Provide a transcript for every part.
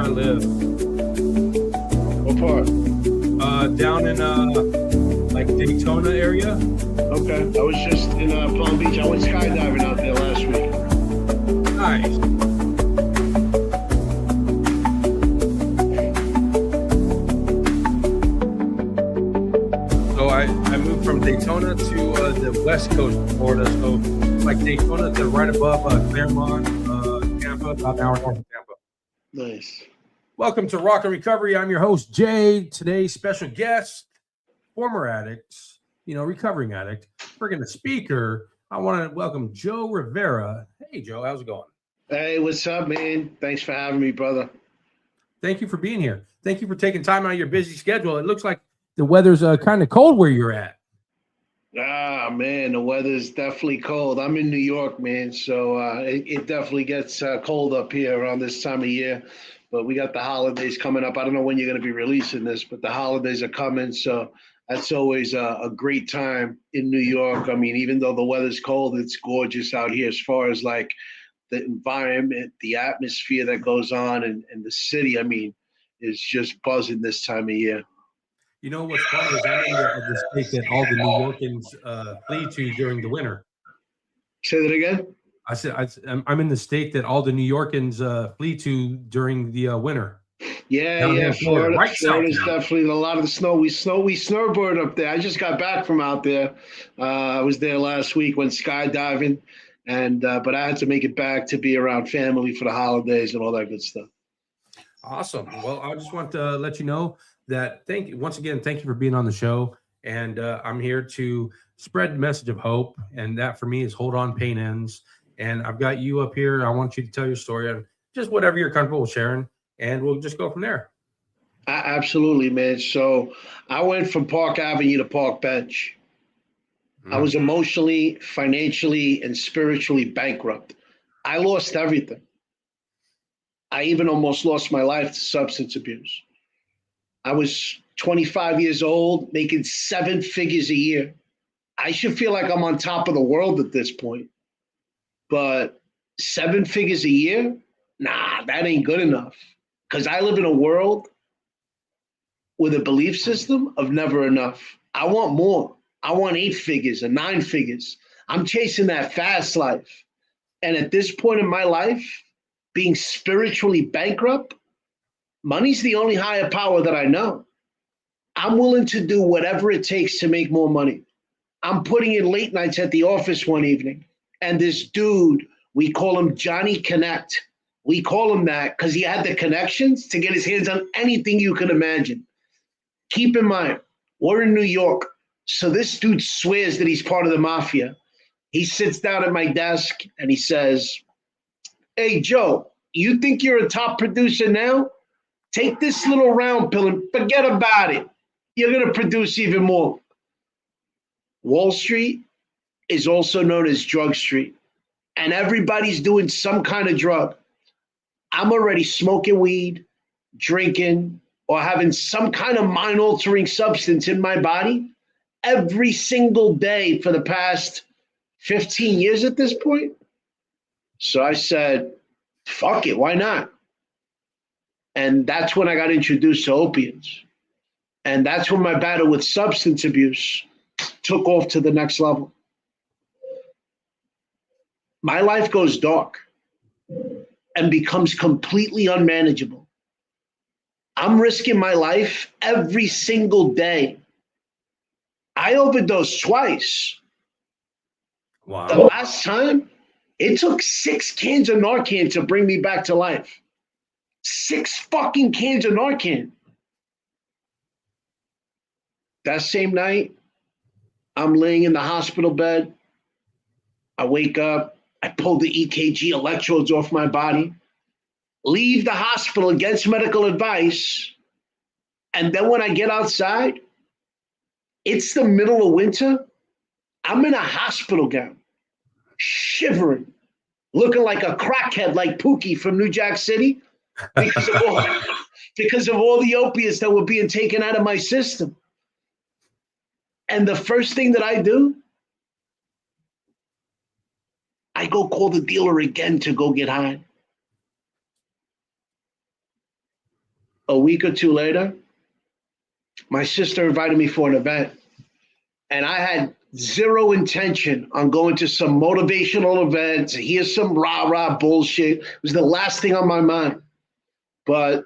I live. What part? Down in like Daytona area. Okay. I was just in Palm Beach. I went skydiving out there last week. Nice. So I moved from Daytona to the west coast of Florida. So like Daytona to right above Claremont, Tampa, about an hour north of Tampa. Nice. Welcome to Rock and Recovery. I'm your host, Jay. Today's special guest, former addict, recovering addict, friggin' a speaker. I want to welcome Joe Rivera. Hey, Joe, how's it going? Hey, what's up, man? Thanks for having me, brother. Thank you for being here. Thank you for taking time out of your busy schedule. It looks like the weather's kind of cold where you're at. Ah, man, the weather's definitely cold. I'm in New York, man, so it definitely gets cold up here around this time of year. But we got the holidays coming up. I don't know when you're going to be releasing this, but the holidays are coming, so that's always a great time in New York. I mean, even though the weather's cold, it's gorgeous out here as far as like the environment, the atmosphere that goes on, and the city, I mean, is just buzzing this time of year. You know what's funny is I'm in the state that all the New Yorkers flee to during the winter. Say that again? I said I'm in the state that all the New Yorkers flee to during the winter. Yeah, Down here yeah. in Florida, right south Florida's now. definitely a lot of the snow. We snowboard up there. I just got back from out there. I was there last week, went skydiving, and but I had to make it back to be around family for the holidays and all that good stuff. Awesome. Well, I just want to let you know that thank you for being on the show. And I'm here to spread the message of hope. And that for me is hold on, pain ends. And I've got you up here. I want you to tell your story and just whatever you're comfortable with sharing. And we'll just go from there. Absolutely, man. So I went from Park Avenue to Park Bench. I was emotionally, financially, and spiritually bankrupt. I lost everything. I even almost lost my life to substance abuse. I was 25 years old, making 7 figures a year. I should feel like I'm on top of the world at this point. But 7 figures a year? Nah, that ain't good enough. Because I live in a world with a belief system of never enough. I want more. I want 8 figures and 9 figures. I'm chasing that fast life. And at this point in my life, being spiritually bankrupt, money's the only higher power that I know. I'm willing to do whatever it takes to make more money. I'm putting in late nights at the office one evening, and this dude, we call him Johnny Connect. We call him that because he had the connections to get his hands on anything you can imagine. Keep in mind, we're in New York, so this dude swears that he's part of the mafia. He sits down at my desk and he says, "Hey, Joe, you think you're a top producer now? Take this little round pill and forget about it. You're going to produce even more." Wall Street is also known as Drug Street, and everybody's doing some kind of drug. I'm already smoking weed, drinking, or having some kind of mind-altering substance in my body every single day for the past 15 years at this point. So I said, fuck it, why not? And that's when I got introduced to opiates. And that's when my battle with substance abuse took off to the next level. My life goes dark and becomes completely unmanageable. I'm risking my life every single day. I overdosed twice. Wow. The last time, it took 6 cans of Narcan to bring me back to life. 6 fucking cans of Narcan. That same night, I'm laying in the hospital bed. I wake up. I pull the EKG electrodes off my body. Leave the hospital against medical advice. And then when I get outside, it's the middle of winter. I'm in a hospital gown, shivering, looking like a crackhead like Pookie from New Jack City because of all the opiates that were being taken out of my system. And the first thing that I do, I go call the dealer again to go get high. a week or two later, my sister invited me for an event, and I had zero intention on going to some motivational event to hear some rah-rah bullshit. It was the last thing on my mind. But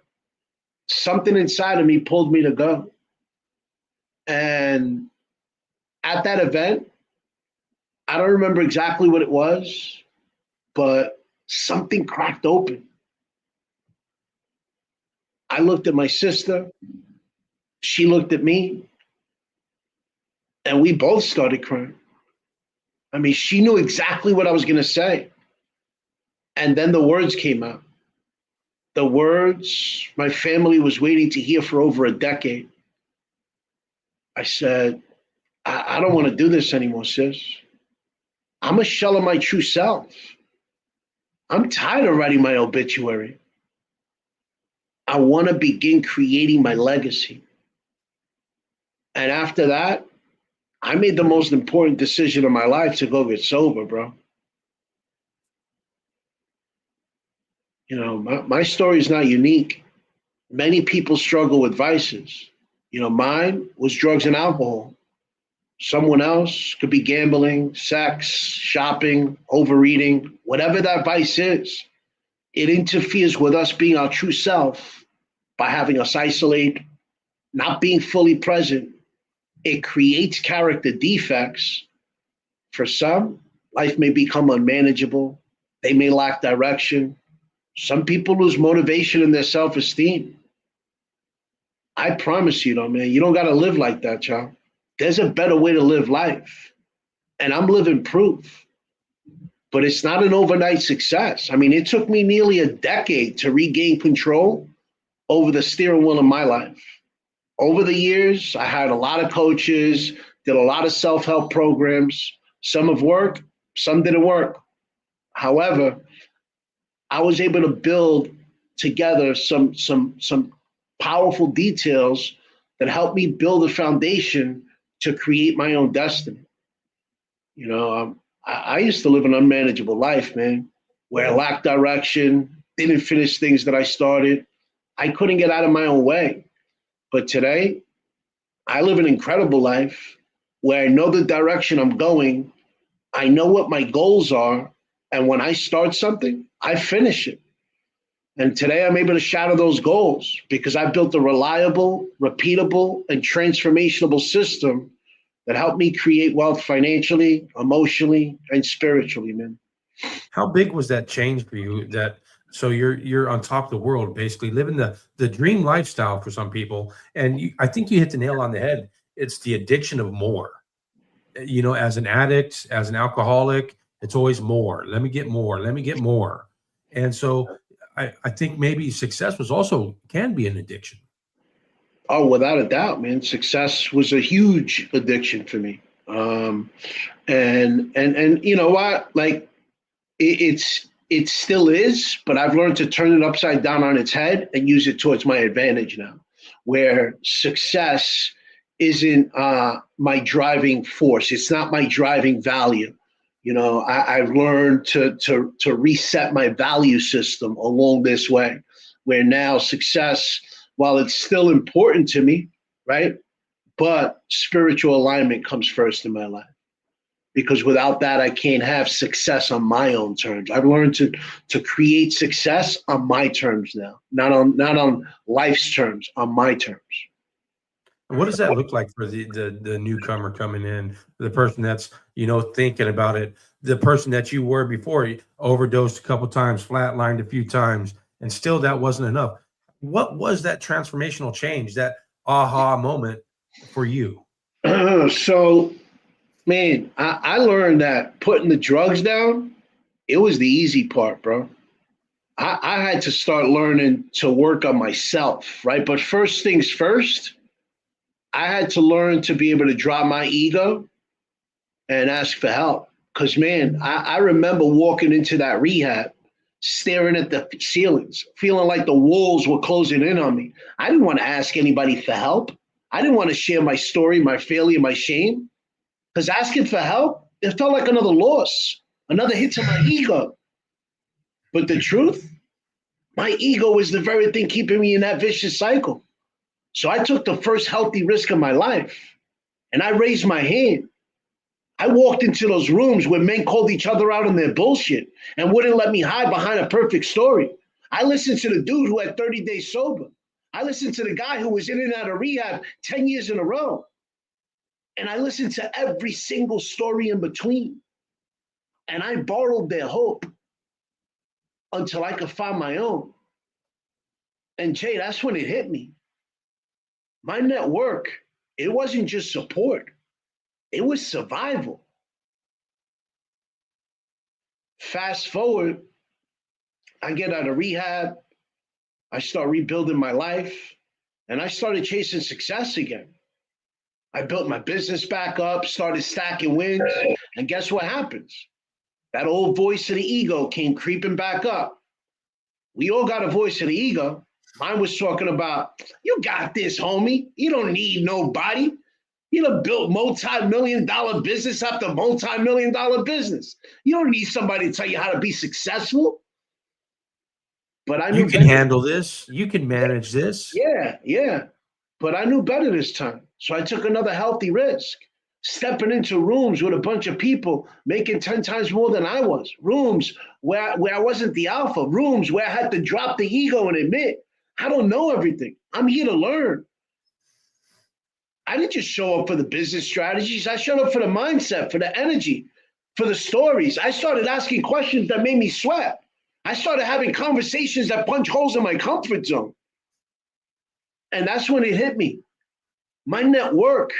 something inside of me pulled me to go. And at that event, I don't remember exactly what it was, but something cracked open. I looked at my sister, she looked at me, and we both started crying. I mean, she knew exactly what I was going to say. And then the words came out. The words my family was waiting to hear for over a decade. I said, I don't want to do this anymore, sis. I'm a shell of my true self. I'm tired of writing my obituary. I want to begin creating my legacy. And after that, I made the most important decision of my life to go get sober, bro. You know, my story is not unique. Many people struggle with vices. You know, mine was drugs and alcohol. Someone else could be gambling, sex, shopping, overeating, whatever that vice is. It interferes with us being our true self by having us isolate, not being fully present. It creates character defects. For some, life may become unmanageable. They may lack direction. Some people lose motivation in their self-esteem. I promise you though, man, you don't got to live like that, child. There's a better way to live life. And I'm living proof. But it's not an overnight success. I mean, it took me nearly a decade to regain control over the steering wheel of my life. Over the years, I had a lot of coaches, did a lot of self-help programs. Some have worked, some didn't work. However, I was able to build together some powerful details that helped me build a foundation to create my own destiny. You know, I used to live an unmanageable life, man, where I lacked direction, didn't finish things that I started. I couldn't get out of my own way. But today, I live an incredible life where I know the direction I'm going. I know what my goals are. And when I start something, I finish it. And today I'm able to shatter those goals because I built a reliable, repeatable, and transformational system that helped me create wealth financially, emotionally, and spiritually, man. How big was that change for you? That so you're on top of the world, basically living the dream lifestyle for some people, and I think you hit the nail on the head. It's the addiction of more. You know, as an addict, as an alcoholic, it's always more. Let me get more. Let me get more. And so I think maybe success was also can be an addiction. Oh, without a doubt, man. Success was a huge addiction for me. And you know what? Like it still is, but I've learned to turn it upside down on its head and use it towards my advantage now, where success isn't my driving force. It's not my driving value. You know, I've learned to reset my value system along this way, where now success, while it's still important to me, right? But spiritual alignment comes first in my life. Because without that, I can't have success on my own terms. I've learned to create success on my terms now, not on life's terms, on my terms. What does that look like for the newcomer coming in, the person that's, you know, thinking about it, the person that you were before, you overdosed a couple times, flatlined a few times, and still that wasn't enough. What was that transformational change, that aha moment for you? So, man, I learned that putting the drugs down, it was the easy part, bro. I had to start learning to work on myself, right? But first things first, I had to learn to be able to drop my ego and ask for help. Because, man, I remember walking into that rehab, staring at the ceilings, feeling like the walls were closing in on me. I didn't want to ask anybody for help. I didn't want to share my story, my failure, my shame. Because asking for help, it felt like another loss, another hit to my ego. But the truth, My ego was the very thing keeping me in that vicious cycle. So I took the first healthy risk of my life and I raised my hand. I walked into those rooms where men called each other out on their bullshit and wouldn't let me hide behind a perfect story. I listened to the dude who had 30 days sober. I listened to the guy who was in and out of rehab 10 years in a row. And I listened to every single story in between. And I borrowed their hope until I could find my own. And Jay, that's when it hit me. My network, it wasn't just support, it was survival. Fast forward, I get out of rehab, I start rebuilding my life, and I started chasing success again. I built my business back up, started stacking wins, and guess what happens? That old voice of the ego came creeping back up. We all got a voice of the ego. Mine was talking about, you got this, homie. You don't need nobody. You done built multi-million-dollar business after multi-million-dollar business. You don't need somebody to tell you how to be successful. But I You knew can better. handle this. You can manage this. Yeah. But I knew better this time. So I took another healthy risk, stepping into rooms with a bunch of people making 10 times more than I was. Rooms where I wasn't the alpha. Rooms where I had to drop the ego and admit, I don't know everything. I'm here to learn. I didn't just show up for the business strategies. I showed up for the mindset, for the energy, for the stories. I started asking questions that made me sweat. I started having conversations that punch holes in my comfort zone. And that's when it hit me. My network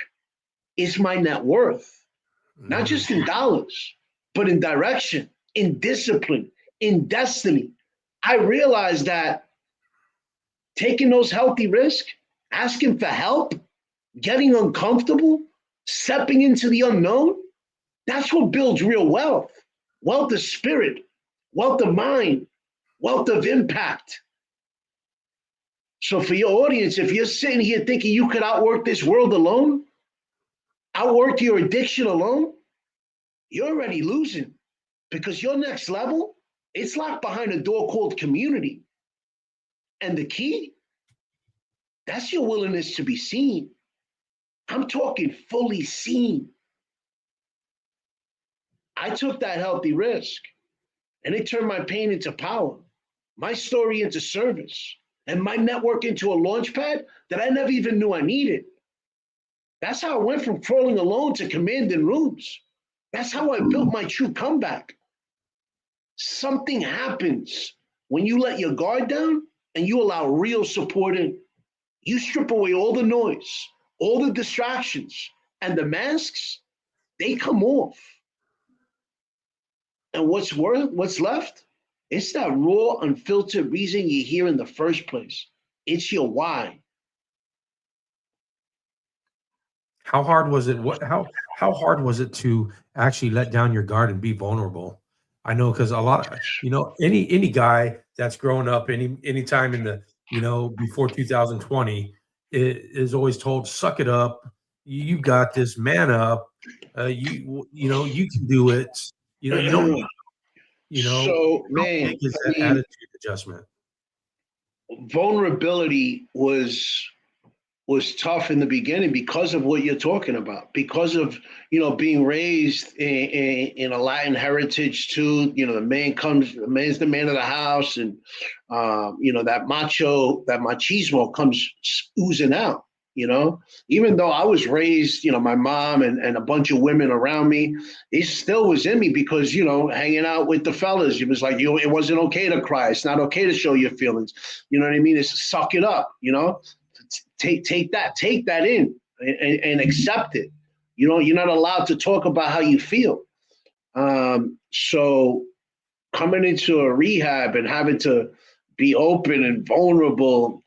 is my net worth, not just in dollars, but in direction, in discipline, in destiny. I realized that taking those healthy risks, asking for help, getting uncomfortable, stepping into the unknown, that's what builds real wealth. Wealth of spirit, wealth of mind, wealth of impact. So for your audience, if you're sitting here thinking you could outwork this world alone, outwork your addiction alone, you're already losing because your next level, it's locked behind a door called community. And the key, that's your willingness to be seen. I'm talking fully seen. I took that healthy risk and it turned my pain into power, my story into service, and my network into a launch pad that I never even knew I needed. That's how I went from crawling alone to commanding rooms. That's how I built my true comeback. Something happens when you let your guard down and you allow real support in. You strip away all the noise, all the distractions, and the masks, they come off. And what's left? It's that raw, unfiltered reason you're here in the first place. It's your why. How hard was it? How hard was it to actually let down your guard and be vulnerable? I know because a lot of any guy that's grown up any time in the before 2020 is always told, suck it up, you got this, man up, you can do it. You don't need So, how man, big is I that mean, attitude adjustment? vulnerability was tough in the beginning because of what you're talking about, because of being raised in a Latin heritage too. The man's the man of the house, and that machismo comes oozing out. Even though I was raised, my mom and a bunch of women around me, it still was in me because hanging out with the fellas, it was like it wasn't okay to cry. It's not okay to show your feelings. You know what I mean? It's suck it up. Take that in and accept it. You're not allowed to talk about how you feel. So coming into a rehab and having to be open and vulnerable,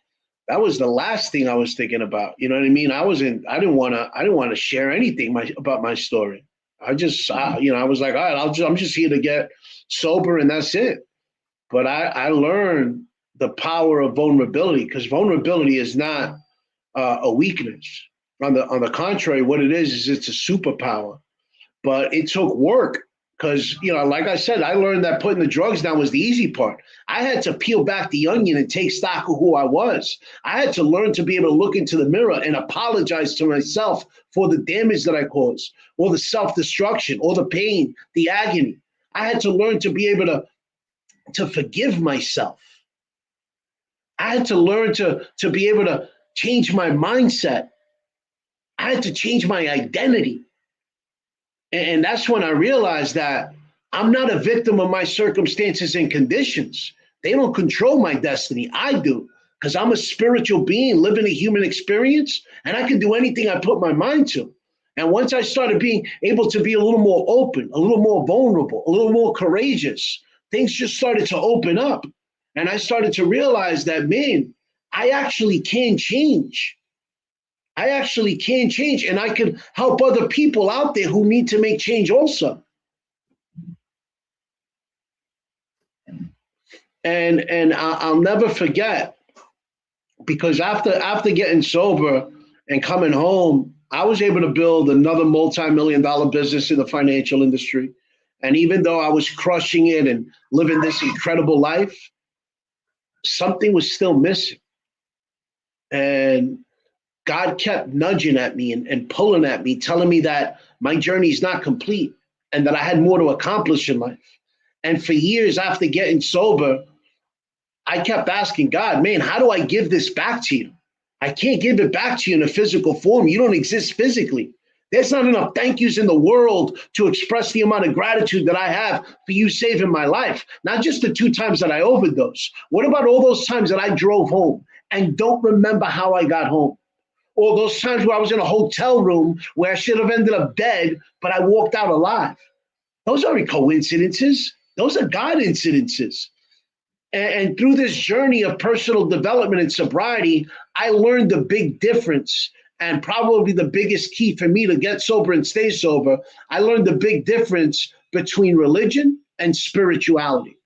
that was the last thing I was thinking about. You know what I mean? I didn't want to share anything about my story. I was like, all right, I'm just here to get sober and that's it. But I learned the power of vulnerability, because vulnerability is not a weakness. On the contrary, what it is it's a superpower. But it took work. Because, like I said, I learned that putting the drugs down was the easy part. I had to peel back the onion and take stock of who I was. I had to learn to be able to look into the mirror and apologize to myself for the damage that I caused, or the self-destruction, or the pain, the agony. I had to learn to be able to forgive myself. I had to learn to be able to change my mindset. I had to change my identity. And that's when I realized that I'm not a victim of my circumstances and conditions. They don't control my destiny. I do, because I'm a spiritual being living a human experience, and I can do anything I put my mind to. And once I started being able to be a little more open, a little more vulnerable, a little more courageous, things just started to open up. And I started to realize that, man, I actually can change. I actually can change, and I can help other people out there who need to make change also. And I'll never forget, because after getting sober and coming home, I was able to build another multi-million-dollar business in the financial industry. And even though I was crushing it and living this incredible life, something was still missing. And God kept nudging at me and pulling at me, telling me that my journey is not complete and that I had more to accomplish in life. And for years after getting sober, I kept asking God, man, how do I give this back to you? I can't give it back to you in a physical form. You don't exist physically. There's not enough thank yous in the world to express the amount of gratitude that I have for you saving my life. Not just the 2 times that I overdosed. What about all those times that I drove home and don't remember how I got home? Or those times where I was in a hotel room where I should have ended up dead, but I walked out alive. Those aren't coincidences. Those are God incidences. And through this journey of personal development and sobriety, I learned the big difference, and probably the biggest key for me to get sober and stay sober. I learned the big difference between religion and spirituality.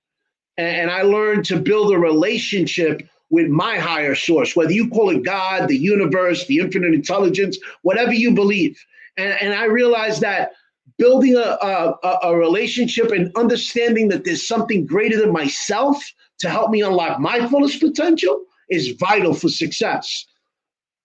And I learned to build a relationship with my higher source, whether you call it God, the universe, the infinite intelligence, whatever you believe. And I realized that building a relationship and understanding that there's something greater than myself to help me unlock my fullest potential is vital for success.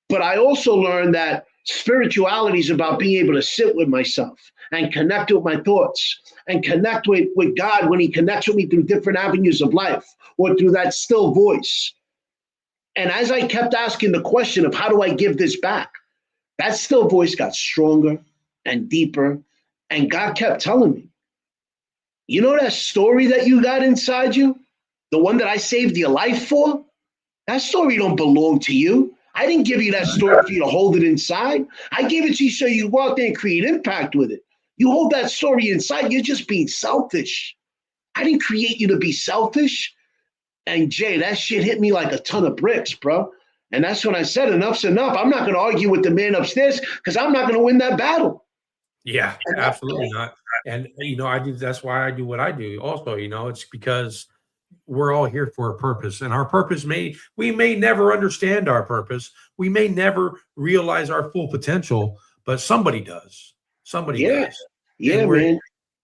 But I also learned that spirituality is about being able to sit with myself and connect with my thoughts and connect with God when he connects with me through different avenues of life or through that still voice. And as I kept asking the question of how do I give this back, that still voice got stronger and deeper. And God kept telling me, you know that story that you got inside you? The one that I saved your life for? That story don't belong to you. I didn't give you that story for you to hold it inside. I gave it to you so you go out there and create impact with it. You hold that story inside, you're just being selfish. I didn't create you to be selfish. And Jay, that shit hit me like a ton of bricks, bro. And that's when I said, enough's enough. I'm not going to argue with the man upstairs because I'm not going to win that battle. Yeah, absolutely not. And I do. That's why I do what I do. Also, it's because we're all here for a purpose, and our purpose we may never understand our purpose. We may never realize our full potential, but somebody does. Somebody does. Yeah, man.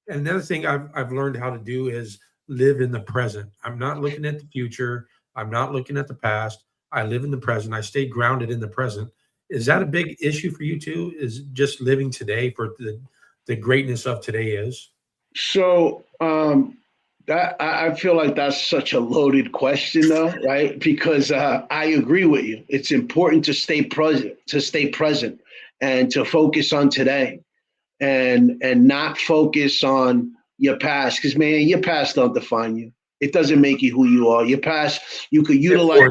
And another thing I've learned how to do is live in the present. I'm not looking at the future. I'm not looking at the past. I live in the present. I stay grounded in the present. Is that a big issue for you too? Is just living today for the greatness of today is? So that I feel like that's such a loaded question, though, right? Because I agree with you. It's important to stay present, and to focus on today, and not focus on your past. Because man, your past don't define you. It doesn't make you who you are. Your past you could utilize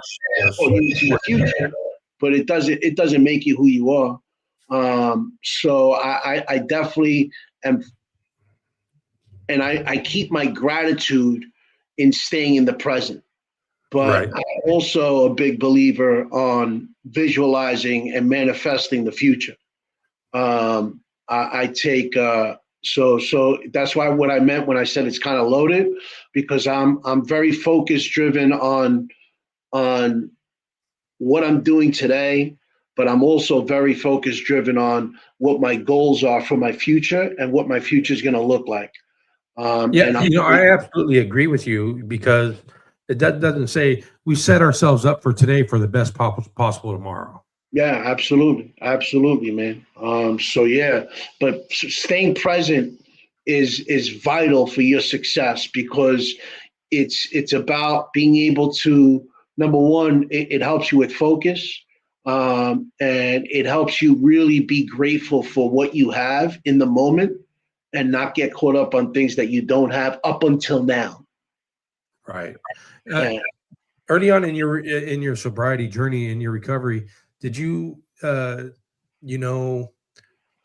or use in the future, but it doesn't make you who you are. So I definitely am, and I keep my gratitude in staying in the present. But Right. I'm also a big believer on visualizing and manifesting the future. I take so that's why what I meant when I said it's kind of loaded, because I'm very focused driven on what I'm doing today, but I'm also very focused driven on what my goals are for my future and what my future is going to look like. Yeah, And I absolutely agree with you because doesn't say we set ourselves up for today for the best possible tomorrow. yeah, absolutely, absolutely, man. So yeah, but staying present is vital for your success because it's about being able to, number one, it helps you with focus, and it helps you really be grateful for what you have in the moment and not get caught up on things that you don't have up until now. Right. Uh, And Early on in your sobriety journey, in your recovery, did you you know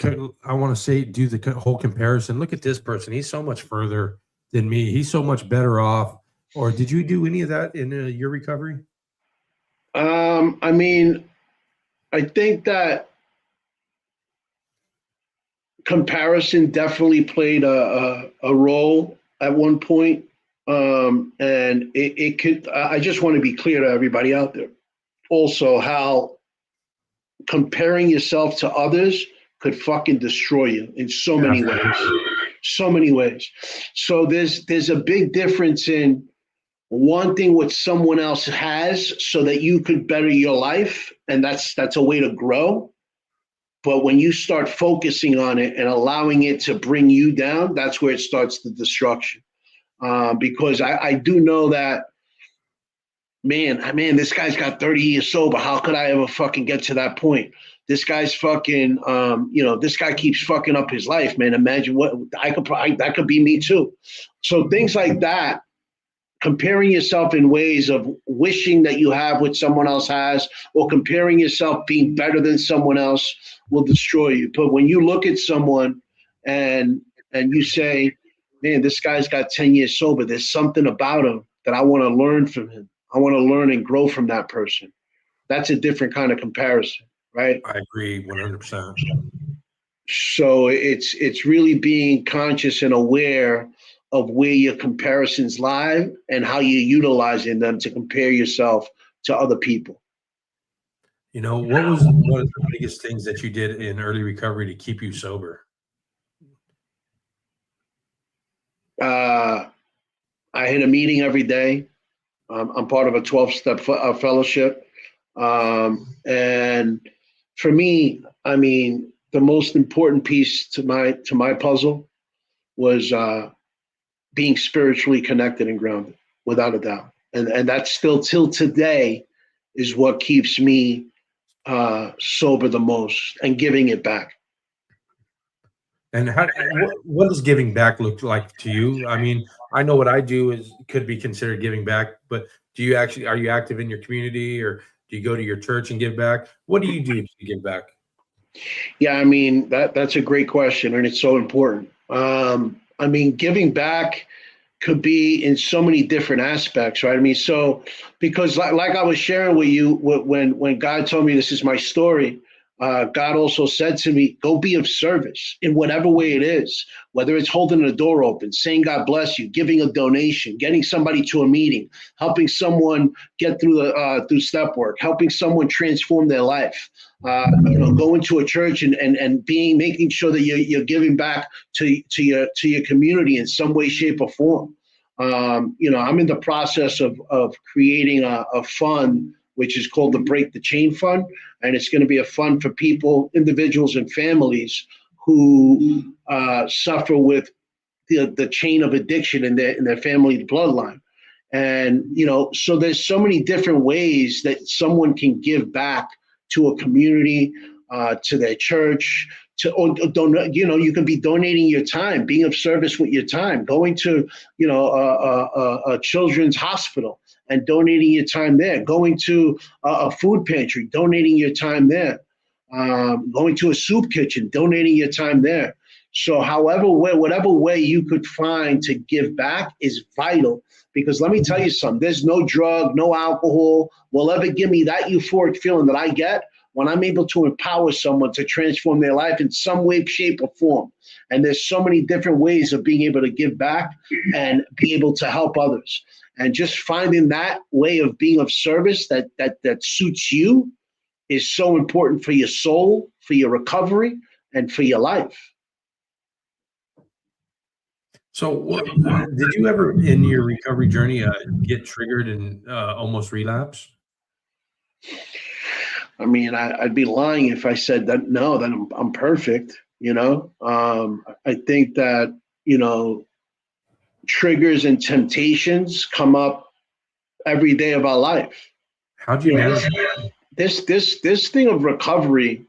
I want to say do the whole comparison? Look at this person; he's so much further than me. He's so much better off. Or did you do any of that in your recovery? I mean, I think that comparison definitely played a role at one point. And it could, I just want to be clear to everybody out there also how comparing yourself to others could fucking destroy you in so many ways. So many ways. So there's a big difference in wanting what someone else has so that you could better your life. And that's a way to grow. But when you start focusing on it and allowing it to bring you down, that's where it starts the destruction. Because I do know that, man, this guy's got 30 years sober. How could I ever fucking get to that point? This guy's fucking, this guy keeps fucking up his life, man. Imagine what that could be me too. So things like that, comparing yourself in ways of wishing that you have what someone else has, or comparing yourself being better than someone else will destroy you. But when you look at someone and you say, man, this guy's got 10 years sober, there's something about him that I want to learn from him. I want to learn and grow from that person. That's a different kind of comparison, right? I agree 100%. So it's really being conscious and aware of where your comparisons lie and how you're utilizing them to compare yourself to other people. What was one of the biggest things that you did in early recovery to keep you sober? Uh, I hit a meeting every day. I'm part of a 12-step fellowship. And for me, I mean, the most important piece to my puzzle was being spiritually connected and grounded, without a doubt. And that's still till today is what keeps me sober the most and giving it back. And what does giving back look like to you? I mean, I know what I do is could be considered giving back, but are you active in your community or do you go to your church and give back? What do you do to give back? Yeah, I mean that's a great question, and it's so important. I mean, giving back could be in so many different aspects, right? I mean, so because like I was sharing with you when God told me this is my story, God also said to me, go be of service in whatever way it is, whether it's holding a door open, saying God bless you, giving a donation, getting somebody to a meeting, helping someone get through step work, helping someone transform their life. Going to a church and making sure that you're giving back to your community in some way, shape, or form. I'm in the process of creating a fund which is called the Break the Chain Fund, and it's going to be a fund for people, individuals, and families who suffer with the chain of addiction in their family bloodline. And so there's so many different ways that someone can give back to a community, to their church, you can be donating your time, being of service with your time, going to a children's hospital and donating your time there, going to a food pantry, donating your time there, going to a soup kitchen, donating your time there. So whatever way you could find to give back is vital, because let me tell you something, there's no drug, no alcohol will ever give me that euphoric feeling that I get when I'm able to empower someone to transform their life in some way, shape, or form. And there's so many different ways of being able to give back and be able to help others. And just finding that way of being of service that suits you is so important for your soul, for your recovery, and for your life. So, did you ever in your recovery journey get triggered and almost relapse? I mean, I'd be lying if I said that no, that I'm perfect. I think that triggers and temptations come up every day of our life. How'd you You know, manage that? this thing of recovery,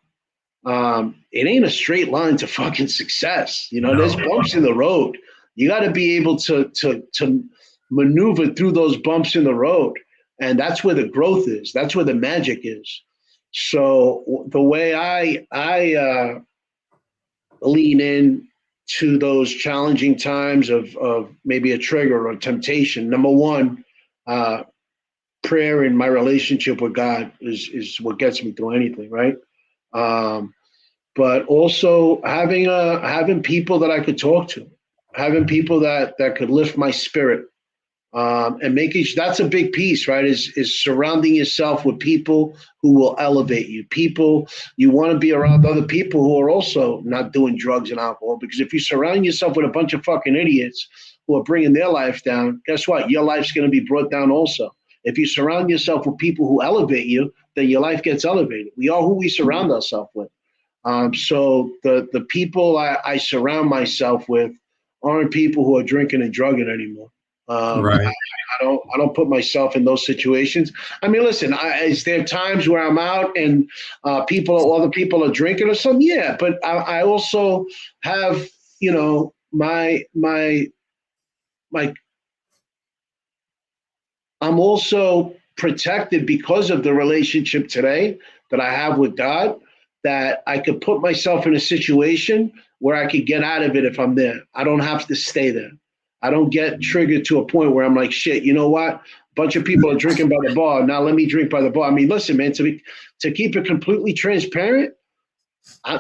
it ain't a straight line to fucking success. There's No. bumps in the road. You got to be able to maneuver through those bumps in the road, and that's where the growth is. That's where the magic is. So the way I lean in to those challenging times of maybe a trigger or temptation. Number one, prayer and my relationship with God is what gets me through anything, right? Um, but also having people that I could talk to, having people that could lift my spirit, and making that's a big piece, right? Is surrounding yourself with people who will elevate you. People you want to be around other people who are also not doing drugs and alcohol. Because if you surround yourself with a bunch of fucking idiots who are bringing their life down, guess what? Your life's going to be brought down also. If you surround yourself with people who elevate you, then your life gets elevated. We are who we surround ourselves with. So the people I surround myself with aren't people who are drinking and drugging anymore. Right. I don't put myself in those situations. I mean, listen, is there times where I'm out and other people are drinking or something? Yeah, but I also have my I'm also protected because of the relationship today that I have with God, that I could put myself in a situation where I could get out of it if I'm there. I don't have to stay there. I don't get triggered to a point where I'm like, shit, you know what? A bunch of people are drinking by the bar. Now let me drink by the bar. I mean, listen, man, to keep it completely transparent,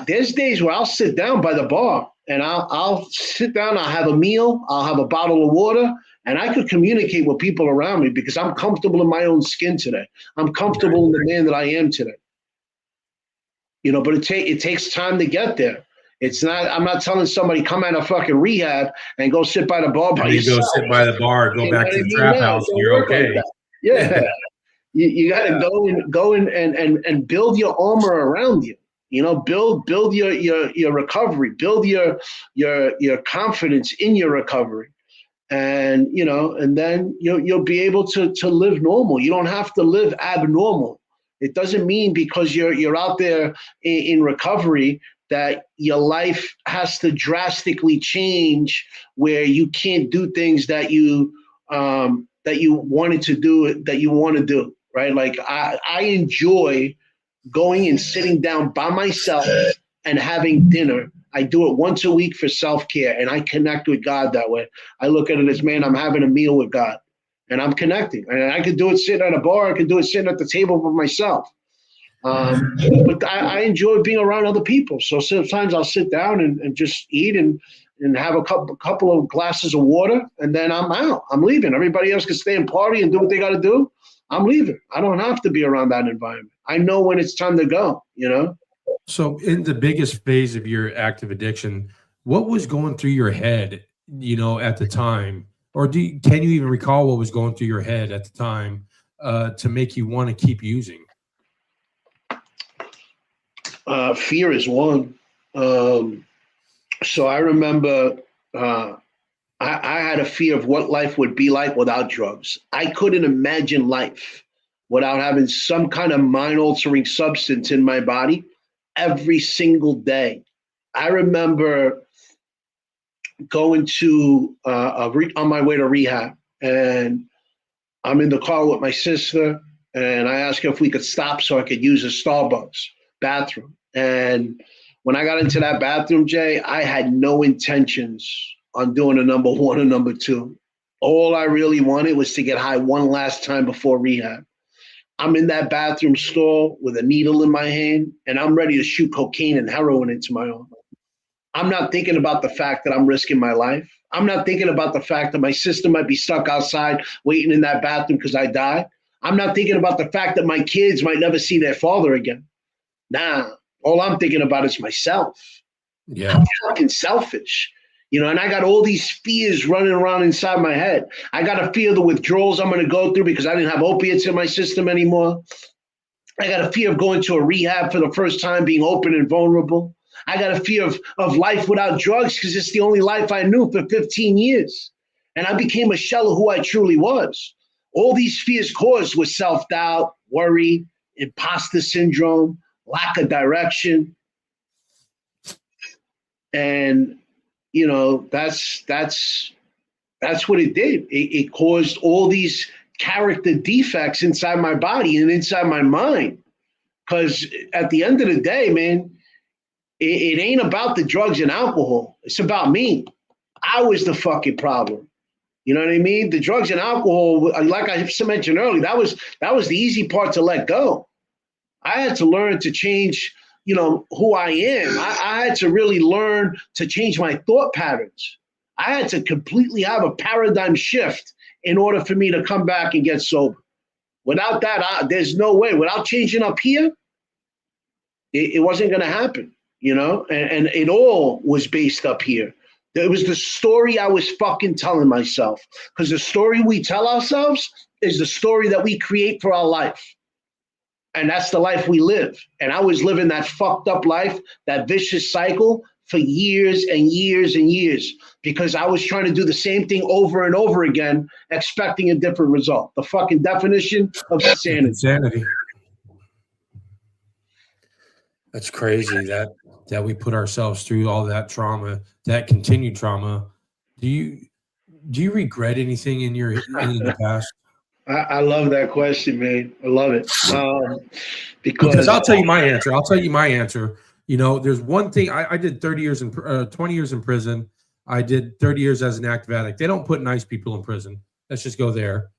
there's days where I'll sit down by the bar and I'll sit down, I'll have a meal, I'll have a bottle of water, and I could communicate with people around me because I'm comfortable in my own skin today. I'm comfortable in the man that I am today. But it takes time to get there. It's not. I'm not telling somebody come out of fucking rehab and go sit by the bar by And then go yourself. sit by the bar, go You know back what to I the mean? trap No, it house, and don't you're work like okay. that. Yeah, you got to go and build your armor around you. Build your recovery, build your confidence in your recovery, and then you'll be able to live normal. You don't have to live abnormal. It doesn't mean because you're out there in recovery that your life has to drastically change where you can't do things that you wanted to do, that you want to do, right? Like I enjoy going and sitting down by myself and having dinner. I do it once a week for self-care, and I connect with God that way. I look at it as, man, I'm having a meal with God and I'm connecting. And I could do it sitting at a bar. I could do it sitting at the table with myself. But I enjoy being around other people. So sometimes I'll sit down and just eat and have a couple of glasses of water, and then I'm out. I'm leaving. Everybody else can stay and party and do what they got to do. I'm leaving. I don't have to be around that environment. I know when it's time to go. So, in the biggest phase of your active addiction, what was going through your head, at the time? Or can you even recall what was going through your head at the time to make you want to keep using? Fear is one. Um, so I remember I had a fear of what life would be like without drugs. I couldn't imagine life without having some kind of mind altering substance in my body every single day. I remember going to on my way to rehab, and I'm in the car with my sister, and I asked her if we could stop so I could use a Starbucks bathroom. And when I got into that bathroom, Jay, I had no intentions on doing a number one or number two. All I really wanted was to get high one last time before rehab. I'm in that bathroom stall with a needle in my hand, and I'm ready to shoot cocaine and heroin into my arm. I'm not thinking about the fact that I'm risking my life. I'm not thinking about the fact that my sister might be stuck outside waiting in that bathroom because I died. I'm not thinking about the fact that my kids might never see their father again. Nah, all I'm thinking about is myself. Yeah. How fucking selfish. And I got all these fears running around inside my head. I got a fear of the withdrawals I'm going to go through because I didn't have opiates in my system anymore. I got a fear of going to a rehab for the first time, being open and vulnerable. I got a fear of life without drugs because it's the only life I knew for 15 years. And I became a shell of who I truly was. All these fears caused was self-doubt, worry, imposter syndrome, lack of direction. And, that's what it did. It caused all these character defects inside my body and inside my mind. Because at the end of the day, man, it ain't about the drugs and alcohol. It's about me. I was the fucking problem. You know what I mean? The drugs and alcohol, like I mentioned earlier, that was the easy part to let go. I had to learn to change, who I am. I had to really learn to change my thought patterns. I had to completely have a paradigm shift in order for me to come back and get sober. Without that, there's no way. Without changing up here, it wasn't going to happen, and it all was based up here. It was the story I was fucking telling myself, because the story we tell ourselves is the story that we create for our life. And that's the life we live. And I was living that fucked up life, that vicious cycle for years and years and years, because I was trying to do the same thing over and over again, expecting a different result. The fucking definition of insanity. Insanity. That's crazy that we put ourselves through all that trauma, that continued trauma. Do you regret anything in the past? I love that question, man. I love it. Because I'll tell you my answer. There's one thing. I did 20 years in prison. I did 30 years as an active addict. They don't put nice people in prison. Let's just go there.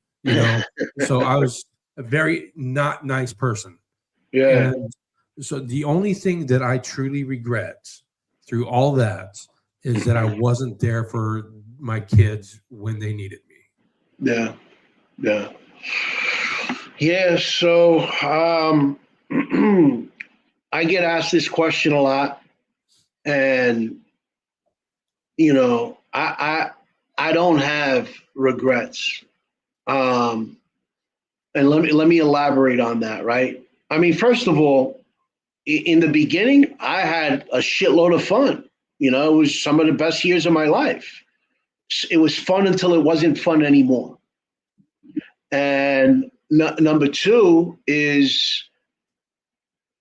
So I was a very not nice person. Yeah. And so the only thing that I truly regret through all that is that I wasn't there for my kids when they needed me. Yeah. So I get asked this question a lot, and I don't have regrets. And let me elaborate on that, right? I mean, first of all, in the beginning, I had a shitload of fun. It was some of the best years of my life. It was fun until it wasn't fun anymore. And number two is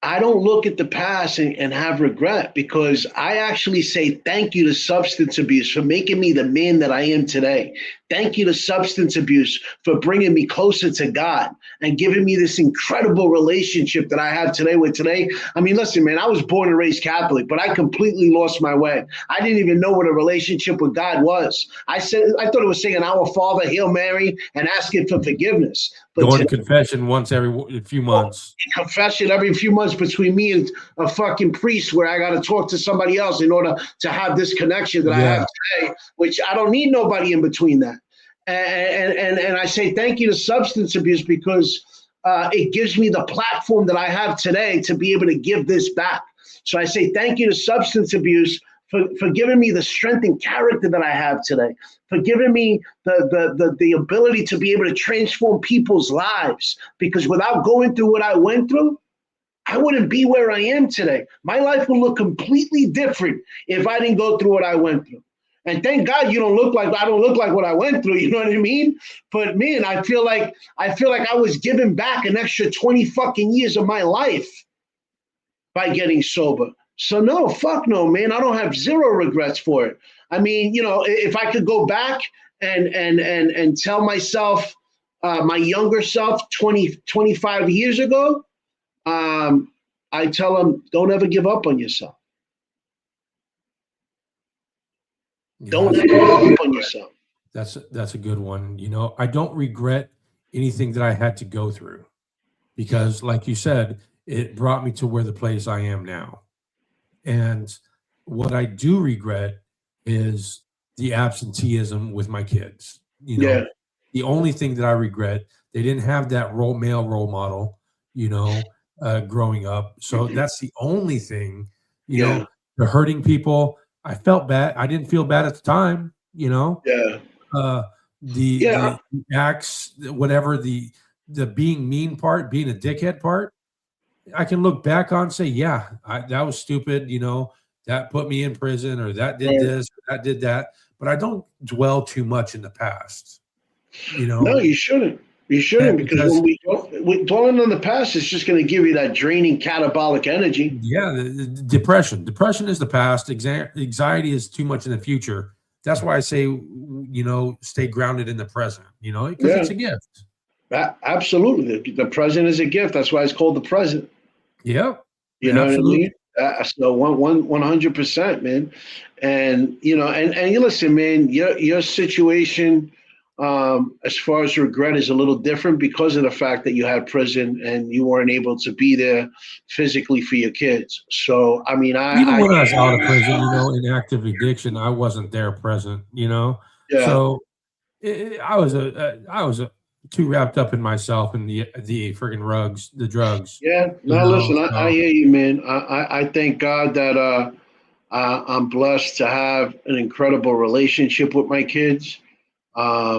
I don't look at the past and have regret, because I actually say thank you to substance abuse for making me the man that I am today. Thank you to substance abuse for bringing me closer to God and giving me this incredible relationship that I have today with today. I mean, listen, man, I was born and raised Catholic, but I completely lost my way. I didn't even know what a relationship with God was. I thought it was saying Our Father, Hail Mary, and asking for forgiveness. But going to confession once every few months. Confession every few months between me and a fucking priest, where I got to talk to somebody else in order to have this connection that I have today, which I don't need nobody in between that. And I say thank you to substance abuse, because it gives me the platform that I have today to be able to give this back. So I say thank you to substance abuse for giving me the strength and character that I have today, for giving me the ability to be able to transform people's lives. Because without going through what I went through, I wouldn't be where I am today. My life would look completely different if I didn't go through what I went through. And thank God I don't look like what I went through. You know what I mean? But man, I feel like I was giving back an extra 20 fucking years of my life by getting sober. So no, fuck no, man. I don't have zero regrets for it. I mean, if I could go back and tell myself, my younger self 25 years ago, I tell them, don't ever give up on yourself. Don't ever give up on yourself. That's a good one. I don't regret anything that I had to go through, because like you said, it brought me to where the place I am now. And what I do regret is the absenteeism with my kids. The only thing that I regret, they didn't have that male role model, growing up. So that's the only thing, the hurting people. I felt bad. I didn't feel bad at the time, Yeah. uh, the Yeah. the acts, whatever the being mean part, being a dickhead part, I can look back on and say, yeah, that was stupid. That put me in prison, or that did Right. this, or that did that. But I don't dwell too much in the past, No, you shouldn't. You shouldn't, because because when we dwelling on the past, it's just going to give you that draining catabolic energy. yeah, the depression is the past. Anxiety is too much in the future. That's why I say, stay grounded in the present. Because Yeah, it's a gift. absolutely. The present is a gift. That's why it's called the present. Yep, You know what I absolutely. mean? So 100%, man. And and you listen, man. Your situation, as far as regret, is a little different because of the fact that you had prison and you weren't able to be there physically for your kids. So I mean, Even I when I was out of prison, in active addiction, I wasn't there present. yeah. So I was too wrapped up in myself and the friggin' the drugs. Yeah, no, listen, I So hear you, man. I thank God that I'm blessed to have an incredible relationship with my kids. I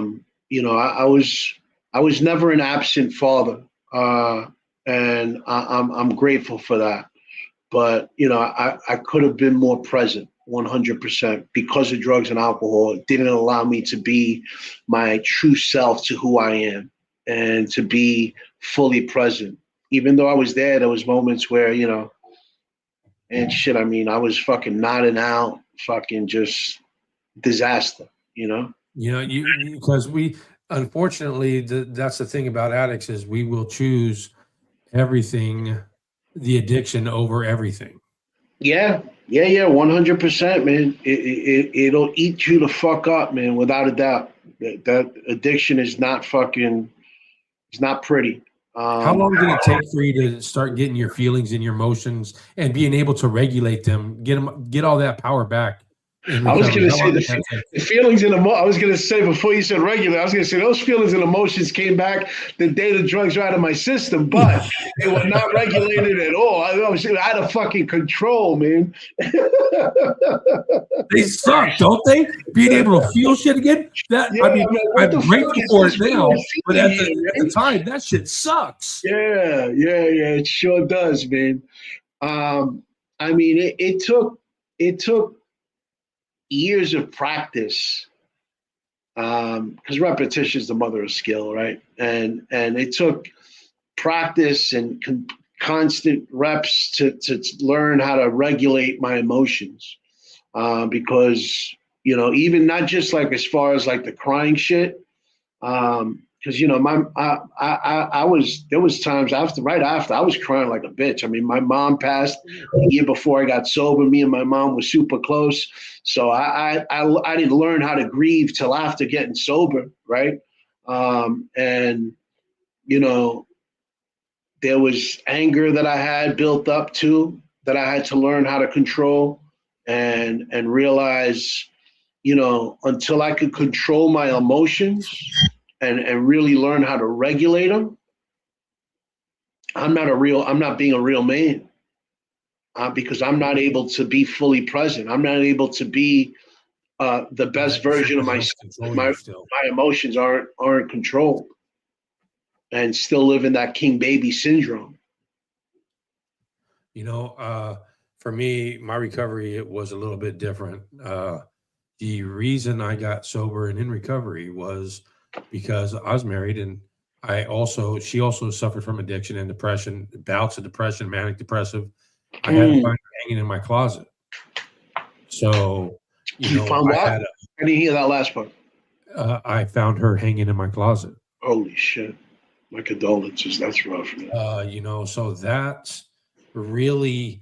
was never an absent father, and I'm grateful for that. But I could have been more present, 100%, because of drugs and alcohol. It didn't allow me to be my true self, to who I am, and to be fully present. Even though I was there was moments where and shit. I mean, I was fucking nodding out, fucking just disaster. You know. because we unfortunately that's the thing about addicts is we will choose everything, the addiction over everything. Yeah, yeah, 100%, man. It'll eat you the fuck up, man, without a doubt. That addiction is not fucking. It's not pretty. How Um, long did it take for you to start getting your feelings and your emotions and being able to regulate them, get all that power back in I was recovery? gonna How say long did that take? the feelings and I was gonna say, before you said regular, I was gonna say those feelings and emotions came back the day the drugs were out of my system, but they were not regulated at all. I was out of fucking control, man. They suck, don't they? Being able to feel shit again. Yeah, I mean, what I'm the fuck grateful is for it this now, real but feeling at the here, at the right? time, that shit sucks. Yeah. It sure does, man. Um, I mean, it took years of practice, because repetition is the mother of skill, right? And it took practice and constant reps to learn how to regulate my emotions, because even not just like as far as like the crying shit, because my I was there was times right after I was crying like a bitch. I mean, my mom passed a year before I got sober. Me and my mom were super close, so I didn't learn how to grieve till after getting sober, right? And you know there was anger that I had built up too, that I had to learn how to control, and realize, until I could control my emotions and really learn how to regulate them, I'm not being a real man, because I'm not able to be fully present. I'm not able to be the best Letting version of somebody else myself if control my you still. my emotions aren't controlled, and still live in that king baby syndrome. You know, for me, my recovery it was a little bit different. The reason I got sober and in recovery was because I was married and she also suffered from addiction and depression, bouts of depression, manic depressive. I had to Mm. find her hanging in my closet. So, You found I what? had I didn't hear that last part. I found her hanging in my closet. Holy shit! My condolences. That's rough, man. So that really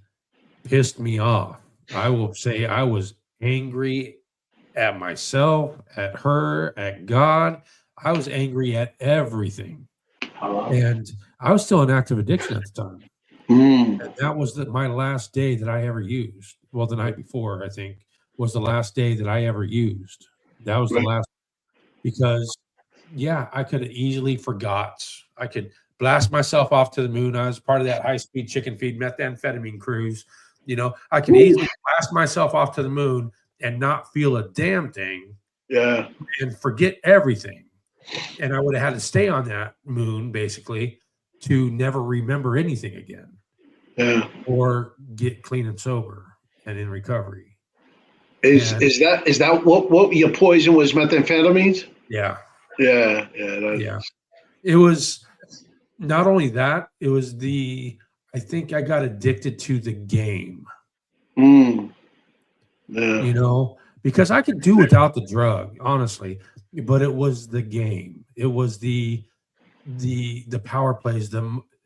pissed me off. I will say I was angry at myself, at her, at God. I was angry at everything. And I was still in active addiction at the time. Mm. And that was my last day that I ever used. Well, the night before, I think, was the last day that I ever used. That was the Right. last because yeah, I could have easily forgot. I could blast myself off to the moon. I was part of that high speed chicken feed methamphetamine cruise You know, I could easily blast myself off to the moon and not feel a damn thing Yeah. and forget everything. And I would have had to stay on that moon basically to never remember anything again Yeah. or get clean and sober and in recovery. Is And is that what your poison was, methamphetamines? yeah, Yeah. Yeah. yeah. It was not only that, it was I think I got addicted to the game, Yeah. you know, because I could do without the drug, honestly, but it was the game. It was the power plays,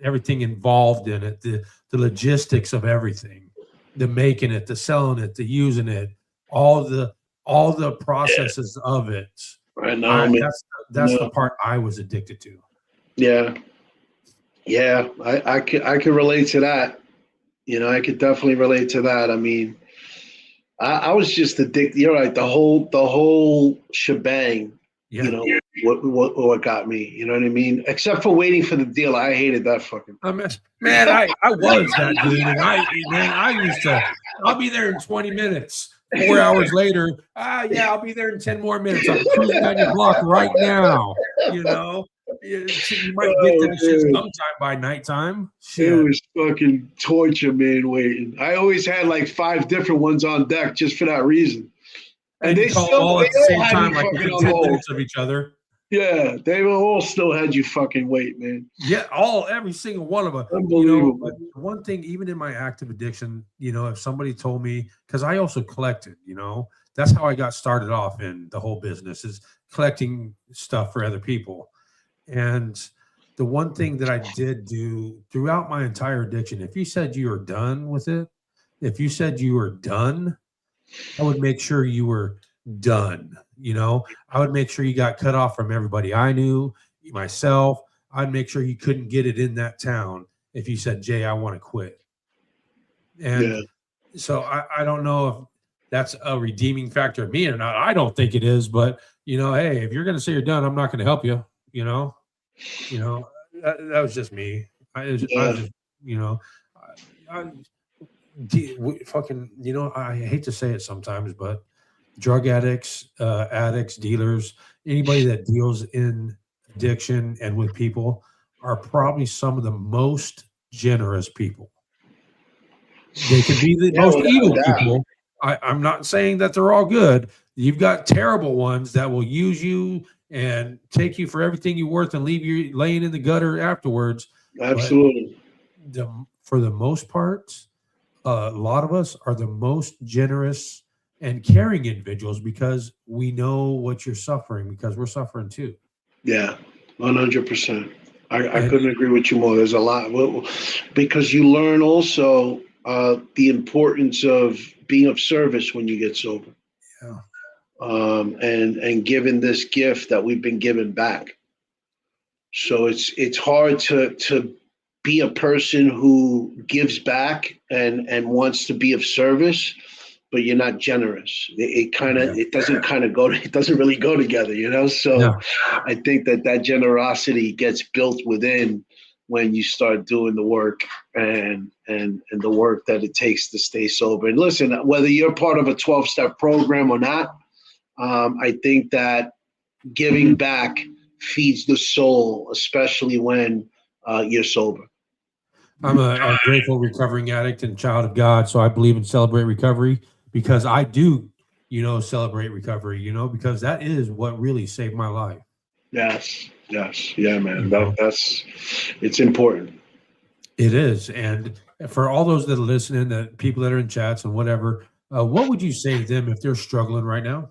everything involved in it, the logistics of everything, the making it, the selling it, the using it, all the processes of it. Right now, man. That's the part I was addicted to. Yeah. Yeah. I could relate to that. You know, I could definitely relate to that. I mean, I was just addicted. You're right. The whole shebang. Yeah. You know what got me. You know what I mean? Except for waiting for the deal, I hated that fucking. Man, I was that dude, and I used to. I'll be there in 20 minutes. 4 hours later, yeah, I'll be there in 10 more minutes. I'm cruising down your block right now. You know, you might get to the shit sometime by nighttime. Shit. It was fucking torture, man. Waiting. I always had like 5 different ones on deck just for that reason. And they call all at the same time, like within 10 minutes of each other. Yeah, they all still had you fucking wait, man. Yeah, every single one of them. Unbelievable. You know, one thing, even in my active addiction, you know, if somebody told me, because I also collected, you know, that's how I got started off in the whole business, is collecting stuff for other people. And the one thing that I did do throughout my entire addiction, if you said you were done with it, if you said you were done, I would make sure you were done. You know, I would make sure you got cut off from everybody I knew, myself. I'd make sure you couldn't get it in that town if you said, Jay, I want to quit. And so I don't know if that's a redeeming factor of me or not. I don't think it is, but you know, hey, if you're going to say you're done, I'm not going to help you. You know, that was just me. I was just, you know, fucking, you know, I hate to say it sometimes, but drug addicts, dealers, anybody that deals in addiction and with people are probably some of the most generous people. They can be the most evil people. I'm not saying that they're all good. You've got terrible ones that will use you and take you for everything you're worth and leave you laying in the gutter afterwards. Absolutely. But for the most part, a lot of us are the most generous and caring individuals because we know what you're suffering, because we're suffering too. Yeah, 100%. I couldn't agree with you more. There's a lot, because you learn also the importance of being of service when you get sober. Yeah. And given this gift that we've been given back. So it's hard to be a person who gives back and wants to be of service, but you're not generous. It doesn't really go together, you know? So Yeah. I think that generosity gets built within when you start doing the work and the work that it takes to stay sober. And listen, whether you're part of a 12-step program or not, I think that giving back feeds the soul, especially when you're sober. I'm a grateful recovering addict and child of God, so I believe in Celebrate Recovery because I do, you know, celebrate recovery, you know, because that is what really saved my life. Yes, yeah, man. That's it's important. It is, and for all those that are listening, that people that are in chats and whatever, what would you say to them if they're struggling right now?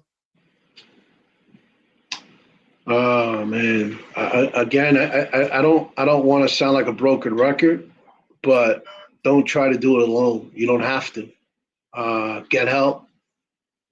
Oh man, I don't want to sound like a broken record, but don't try to do it alone. You don't have to. Get help.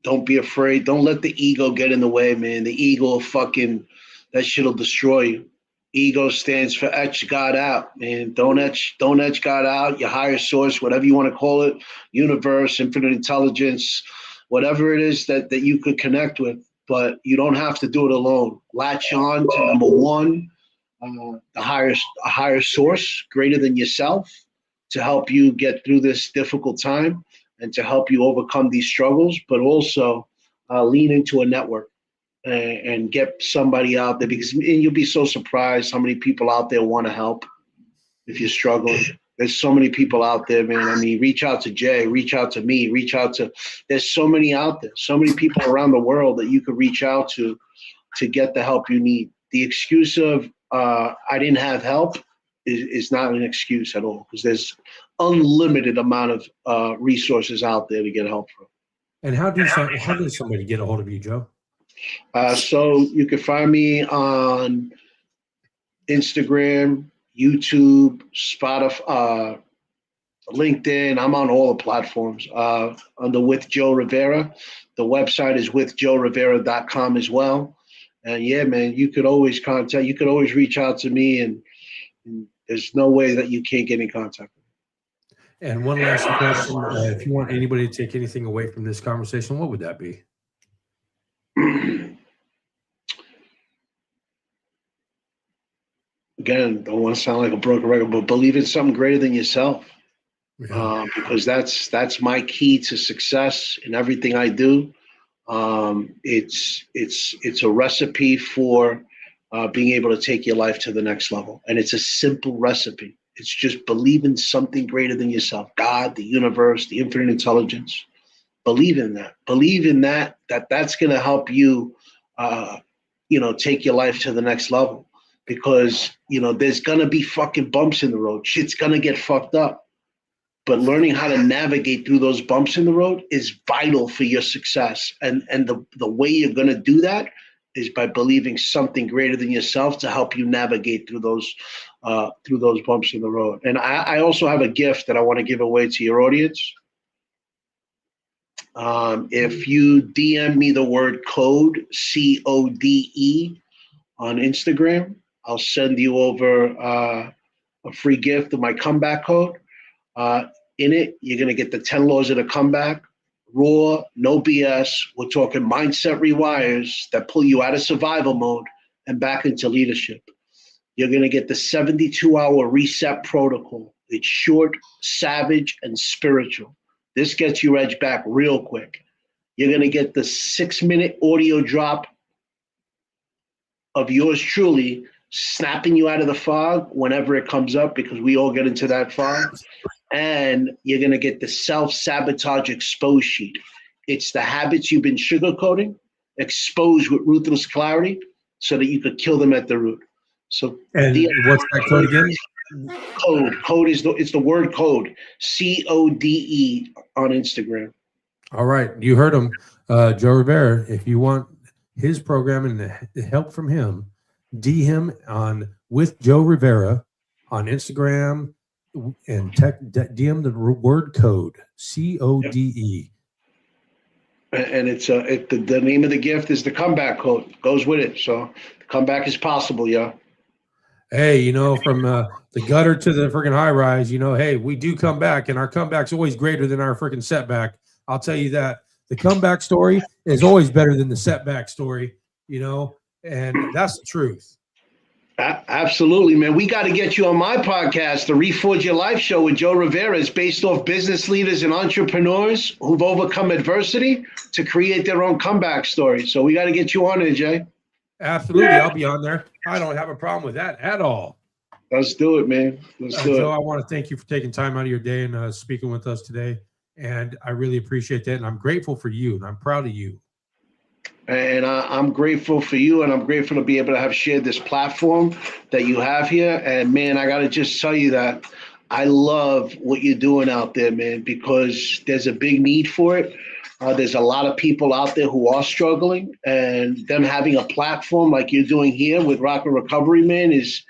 Don't be afraid. Don't let the ego get in the way, man. The ego that shit'll destroy you. Ego stands for etch God out, man. Don't etch God out. Your higher source, whatever you want to call it, universe, infinite intelligence, whatever it is that you could connect with. But you don't have to do it alone. Latch on to number one, a higher source greater than yourself. to help you get through this difficult time and to help you overcome these struggles, but also lean into a network and get somebody out there, because you'll be so surprised how many people out there want to help if you're struggling. There's so many people out there, man. I mean, reach out to Jay, reach out to me, there's so many out there, so many people around the world that you could reach out to get the help you need. The excuse of I didn't have help is not an excuse at all, because there's unlimited amount of resources out there to get help from. And how does somebody get a hold of you, Joe? So you can find me on Instagram, YouTube, Spotify, LinkedIn. I'm on all the platforms under With Joe Rivera. The website is withjoerivera.com as well. And yeah, man, you could always reach out to me, and there's no way that you can't get in contact with me. And one last question. If you want anybody to take anything away from this conversation, what would that be? Again, don't want to sound like a broken record, but believe in something greater than yourself. Yeah. Because that's my key to success in everything I do. It's a recipe for being able to take your life to the next level. And it's a simple recipe. It's just believe in something greater than yourself. God, the universe, the infinite intelligence. Believe in that. Believe in that's going to help you, take your life to the next level. Because, there's going to be fucking bumps in the road. Shit's going to get fucked up. But learning how to navigate through those bumps in the road is vital for your success. And the way you're going to do that is by believing something greater than yourself to help you navigate through those bumps in the road. And I also have a gift that I want to give away to your audience. If you DM me the word code, CODE, on Instagram, I'll send you over a free gift of my comeback code. In it, you're going to get the 10 laws of the comeback, raw, no BS. We're talking mindset rewires that pull you out of survival mode and back into leadership. You're going to get the 72-hour reset protocol. It's short, savage, and spiritual. This gets you edged back real quick. You're going to get the 6-minute audio drop of yours truly snapping you out of the fog whenever it comes up, because we all get into that fog. And you're going to get the self-sabotage expose sheet. It's the habits you've been sugarcoating, exposed with ruthless clarity so that you could kill them at the root. So, and what's that code again? Code it's the word code, CODE, on Instagram. All right. You heard him, Joe Rivera. If you want his program and the help from him, DM him on With Joe Rivera on Instagram, and DM the word code, CODE. And it's the name of the gift is the comeback code. Goes with it. So the comeback is possible, yeah. Hey, from the gutter to the freaking high rise, hey, we do come back, and our comeback's always greater than our freaking setback. I'll tell you that. The comeback story is always better than the setback story, and that's the truth. Absolutely, man. We got to get you on my podcast, the Reforge Your Life Show with Joe Rivera. It's based off business leaders and entrepreneurs who've overcome adversity to create their own comeback story. So we got to get you on it, Jay. Absolutely. I'll be on there. I don't have a problem with that at all. Let's do it, man. Let's do Joe, it. I want to thank you for taking time out of your day and speaking with us today. And I really appreciate that. And I'm grateful for you, and I'm proud of you. And I'm grateful for you, and I'm grateful to be able to have shared this platform that you have here. And man, I got to just tell you that I love what you're doing out there, man, because there's a big need for it. There's a lot of people out there who are struggling, and them having a platform like you're doing here with Rock and Recovery, man, is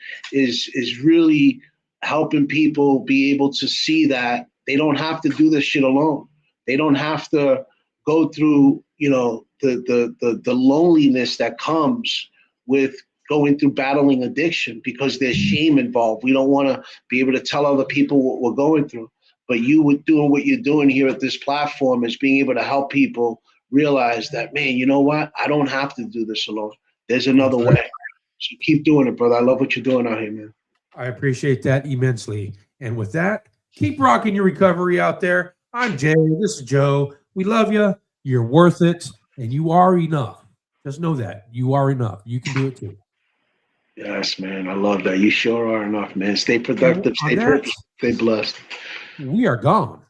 really helping people be able to see that they don't have to do this shit alone. They don't have to go through, the loneliness that comes with going through battling addiction, because there's shame involved. We don't want to be able to tell other people what we're going through. But you doing what you're doing here at this platform is being able to help people realize that, man, you know what? I don't have to do this alone. There's another way. So keep doing it, brother. I love what you're doing out here, man. I appreciate that immensely. And with that, Keep rocking your recovery out there. I'm Jay. This is Joe. We love you. You're worth it, and you are enough. Just know that you are enough. You can do it too. Yes, man. I love that. You sure are enough, man. Stay And productive, on stay that, purposeful, stay blessed. we are gone.